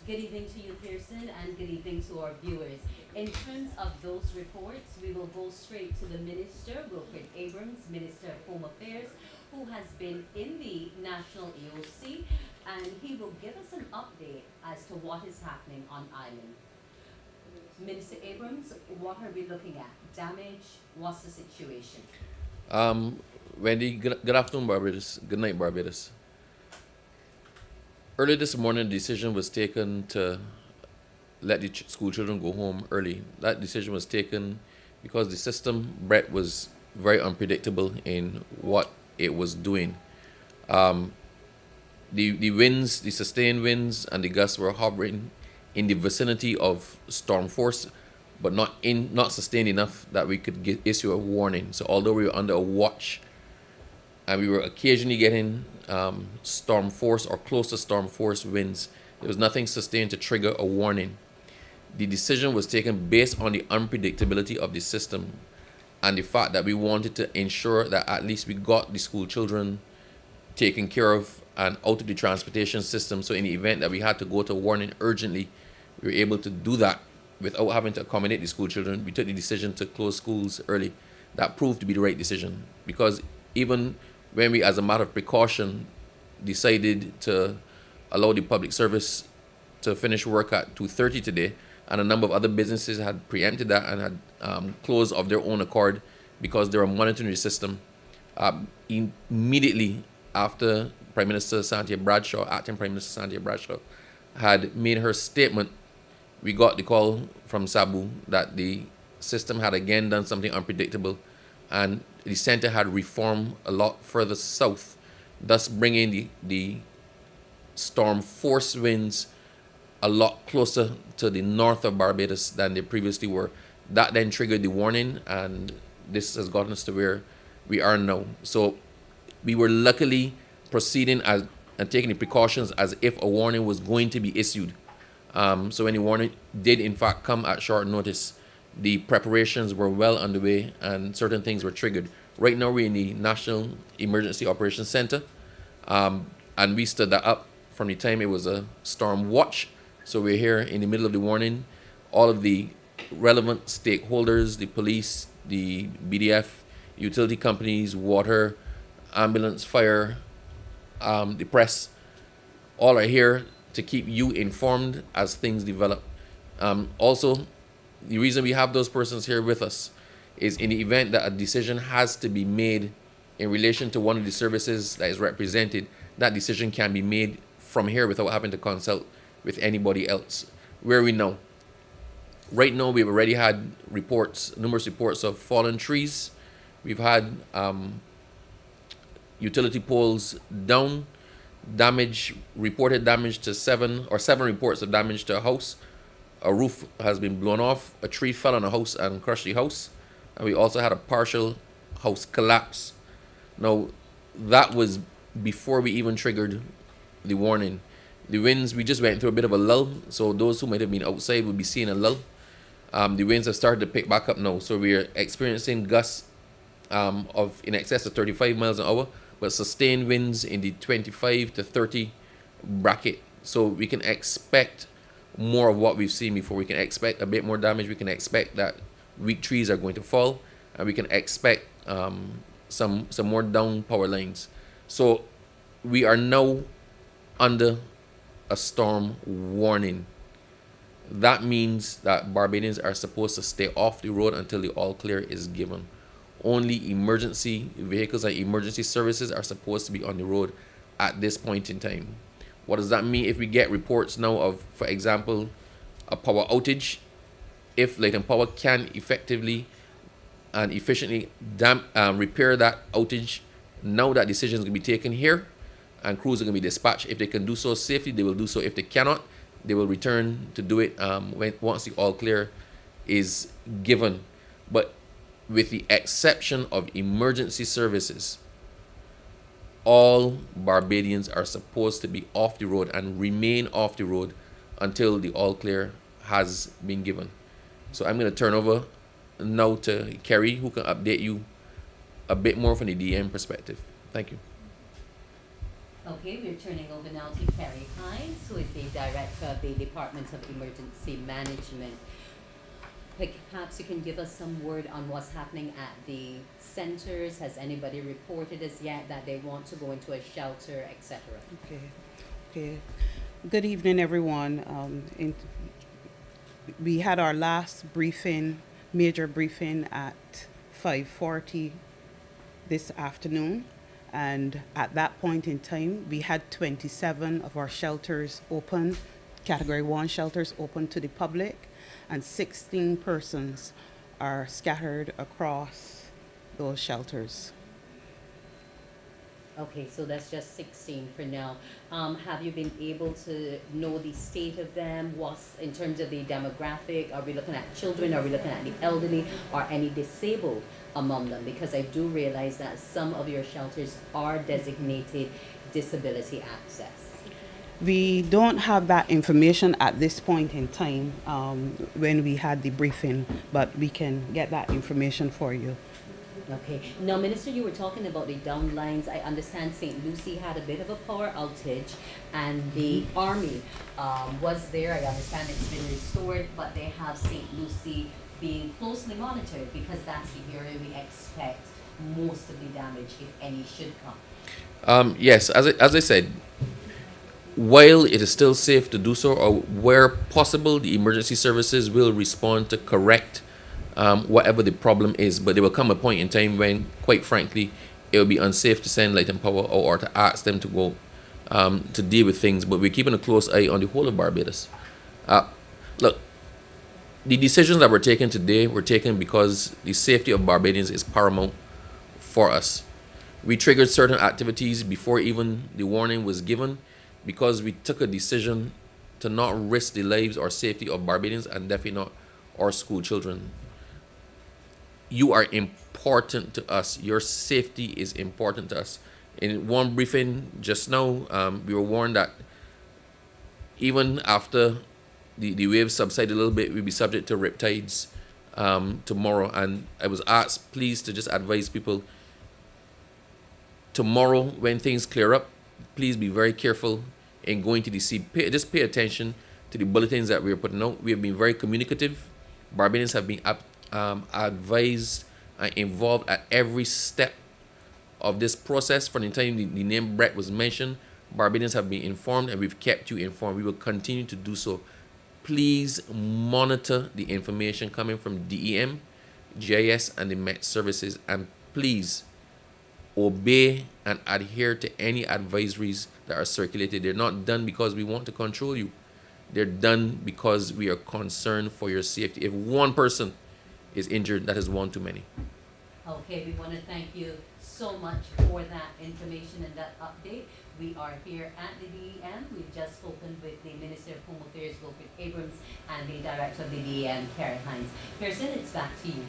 Good evening to you, Pearson, and good evening to our viewers. In terms of those reports, we will go straight to the Minister, Wilfred Abrams, Minister of Home Affairs, who has been in the National EOC, and he will give us an update as to what is happening on island. Minister Abrams, what are we looking at? Damage? What's the situation? Wendy, good afternoon, Barbados. Good night, Barbados. Early this morning, the decision was taken to let the school children go home early. That decision was taken because the system, Bret, was very unpredictable in what it was doing. The winds, the sustained winds, and the gusts were hovering in the vicinity of storm force, but not sustained enough that we could issue a warning. So although we were under a watch, and we were occasionally getting storm force or close to storm force winds, there was nothing sustained to trigger a warning. The decision was taken based on the unpredictability of the system and the fact that we wanted to ensure that at least we got the school children taken care of and out of the transportation system. So in the event that we had to go to warning urgently, we were able to do that without having to accommodate the school children. We took the decision to close schools early. That proved to be the right decision, because even when we, as a matter of precaution, decided to allow the public service to finish work at 2:30 today, and a number of other businesses had preempted that and had closed of their own accord because they were monitoring the system. Immediately after Prime Minister Santia Bradshaw, acting Prime Minister Santia Bradshaw, had made her statement, we got the call from Sabu that the system had again done something unpredictable, and the center had reformed a lot further south, thus bringing the storm force winds a lot closer to the north of Barbados than they previously were. That then triggered the warning, and this has gotten us to where we are now. So we were luckily proceeding and taking the precautions as if a warning was going to be issued. So when the warning did in fact come at short notice, the preparations were well underway and certain things were triggered. Right now we're in the National Emergency Operations Center, and we stood that up from the time it was a storm watch. So we're here in the middle of the warning. All of the relevant stakeholders, the police, the BDF, utility companies, water, ambulance, fire, the press, all are here to keep you informed as things develop. Also, the reason we have those persons here with us is in the event that a decision has to be made in relation to one of the services that is represented, that decision can be made from here without having to consult with anybody else. Where we know. Right now, we've already had numerous reports of fallen trees. We've had utility poles down, reported damage to seven reports of damage to a house. A roof has been blown off, a tree fell on a house and crushed the house, and we also had a partial house collapse. Now, that was before we even triggered the warning. The winds, we just went through a bit of a lull, so those who might have been outside would be seeing a lull. The winds have started to pick back up now, so we're experiencing gusts of in excess of 35 miles an hour, but sustained winds in the 25 to 30 bracket. So we can expect more of what we've seen before. We can expect a bit more damage. We can expect that weak trees are going to fall, and we can expect some more down power lines. So we are now under a storm warning. That means that Barbadians are supposed to stay off the road until the all clear is given. Only emergency vehicles and emergency services are supposed to be on the road at this point in time. What does that mean if we get reports now of, for example, a power outage? If Light and Power can effectively and efficiently repair that outage, now that decision is going to be taken here, and crews are going to be dispatched. If they can do so safely, they will do so. If they cannot, they will return to do it once the all clear is given. But with the exception of emergency services, all Barbadians are supposed to be off the road and remain off the road until the all clear has been given. So I'm going to turn over now to Kerry, who can update you a bit more from the DM perspective. Thank you. Okay, we're turning over now to Carrie Hines, who is the Director of the Department of Emergency Management. Perhaps you can give us some word on what's happening at the centers. Has anybody reported as yet that they want to go into a shelter, etc.? Okay. Okay. Good evening, everyone. We had our last briefing, major briefing at 5:40 this afternoon. And at that point in time, we had 27 of our shelters open, Category 1 shelters open to the public, and 16 persons are scattered across those shelters. Okay, so that's just 16 for now. Have you been able to know the state of them? What's in terms of the demographic? Are we looking at children? Are we looking at the elderly? Are any disabled among them? Because I do realize that some of your shelters are designated disability access. We don't have that information at this point in time when we had the briefing, but we can get that information for you. Okay. Now, Minister, you were talking about the downlines. I understand St. Lucie had a bit of a power outage, and the Army was there. I understand it's been restored, but they have St. Lucie being closely monitored because that's the area we expect most of the damage, if any, should come. Yes, as I said, while it is still safe to do so, or where possible, the emergency services will respond to correct whatever the problem is. But there will come a point in time when, quite frankly, it will be unsafe to send light and power or to ask them to go to deal with things. But we're keeping a close eye on the whole of Barbados. Look, the decisions that were taken today were taken because the safety of Barbadians is paramount for us. We triggered certain activities before even the warning was given because we took a decision to not risk the lives or safety of Barbadians and definitely not our school children. You are important to us. Your safety is important to us. In one briefing just now, we were warned that even after the waves subside a little bit, we'll be subject to riptides tomorrow. And I was asked, please, to just advise people tomorrow when things clear up, please be very careful in going to the sea. Just pay attention to the bulletins that we're putting out. We have been very communicative. Barbadians have been advised and involved at every step of this process. From the time the name Bret was mentioned, Barbadians have been informed, and we've kept you informed. We will continue to do so. Please monitor the information coming from DEM, GIS, and the Met Services, and please obey and adhere to any advisories that are circulated. They're not done because we want to control you. They're done because we are concerned for your safety. If one person is injured, that is one too many. Okay, we want to thank you so much for that information and that update. We are here at the DEM. We've just spoken with the Minister of Home Affairs, Wilfred Abrams, and the Director of the DEM, Carrie Hines. Pearson, it's back to you.